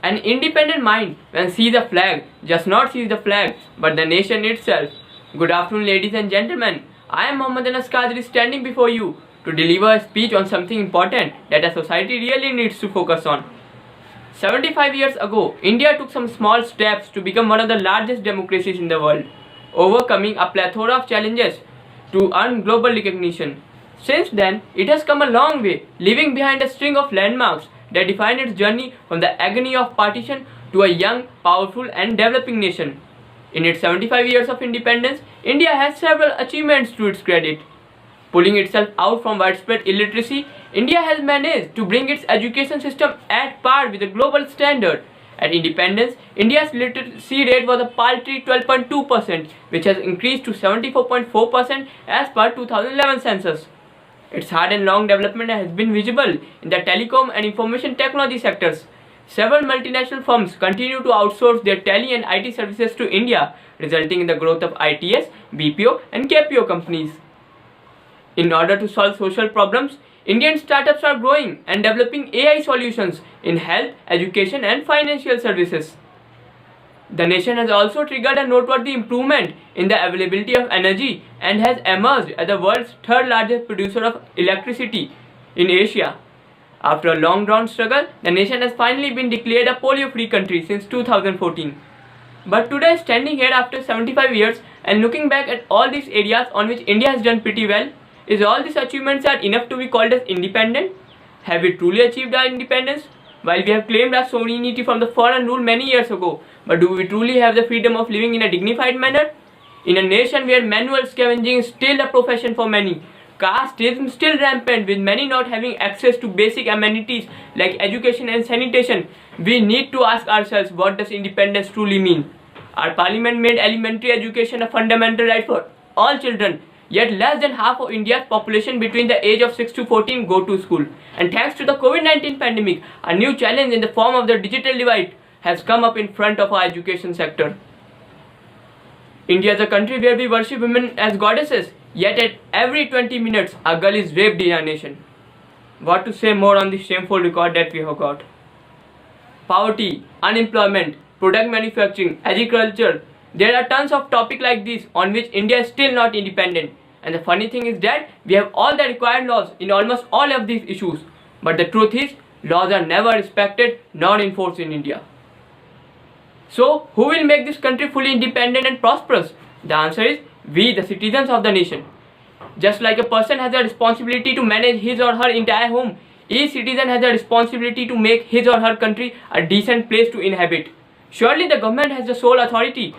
An independent mind, when sees a flag, just not sees the flag, but the nation itself. Good afternoon, ladies and gentlemen. I am Mohammad and Kadri standing before you to deliver a speech on something important that a society really needs to focus on. 75 years ago, India took some small steps to become one of the largest democracies in the world, overcoming a plethora of challenges to earn global recognition. Since then, it has come a long way, leaving behind a string of landmarks that define its journey from the agony of partition to a young, powerful and developing nation. In its 75 years of independence, India has several achievements to its credit. Pulling itself out from widespread illiteracy, India has managed to bring its education system at par with the global standard. At independence, India's literacy rate was a paltry 12.2%, which has increased to 74.4% as per 2011 census. Its hard and long development has been visible in the telecom and information technology sectors. Several multinational firms continue to outsource their tele and IT services to India, resulting in the growth of ITS, BPO and KPO companies. In order to solve social problems, Indian startups are growing and developing AI solutions in health, education and financial services. The nation has also triggered a noteworthy improvement in the availability of energy and has emerged as the world's third largest producer of electricity in Asia. After a long-drawn struggle, the nation has finally been declared a polio-free country since 2014. But today, standing here after 75 years and looking back at all these areas on which India has done pretty well, is all these achievements are enough to be called as independent? Have we truly achieved our independence? While we have claimed our sovereignty from the foreign rule many years ago, but do we truly have the freedom of living in a dignified manner? In a nation where manual scavenging is still a profession for many, casteism is still rampant with many not having access to basic amenities like education and sanitation, we need to ask ourselves, what does independence truly mean? Our parliament made elementary education a fundamental right for all children. Yet less than half of India's population between the age of 6 to 14 go to school. And thanks to the COVID-19 pandemic, a new challenge in the form of the digital divide has come up in front of our education sector. India is a country where we worship women as goddesses, yet at every 20 minutes a girl is raped in our nation. What to say more on this shameful record that we have got? Poverty, unemployment, product manufacturing, agriculture. There are tons of topics like this on which India is still not independent. And the funny thing is that we have all the required laws in almost all of these issues. But the truth is, laws are never respected nor enforced in India. So, who will make this country fully independent and prosperous? The answer is, we, the citizens of the nation. Just like a person has a responsibility to manage his or her entire home, each citizen has a responsibility to make his or her country a decent place to inhabit. Surely the government has the sole authority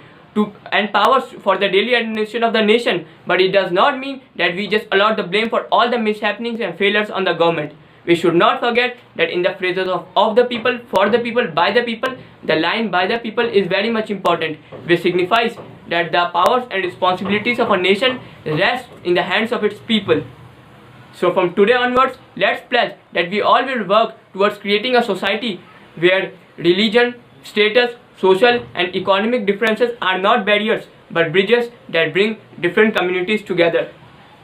and powers for the daily administration of the nation, but it does not mean that we just allow the blame for all the mishappenings and failures on the government. We should not forget that in the phrases of the people, for the people, by the people, the line by the people is very much important, which signifies that the powers and responsibilities of a nation rest in the hands of its people. So from today onwards, let's pledge that we all will work towards creating a society where religion, status, social and economic differences are not barriers but bridges that bring different communities together.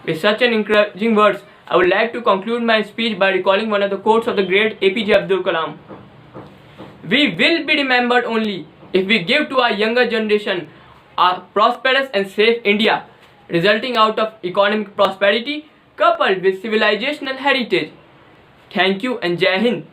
With such an encouraging words, I would like to conclude my speech by recalling one of the quotes of the great APJ Abdul Kalam. We will be remembered only if we give to our younger generation a prosperous and safe India, resulting out of economic prosperity coupled with civilizational heritage. Thank you and Jai Hind.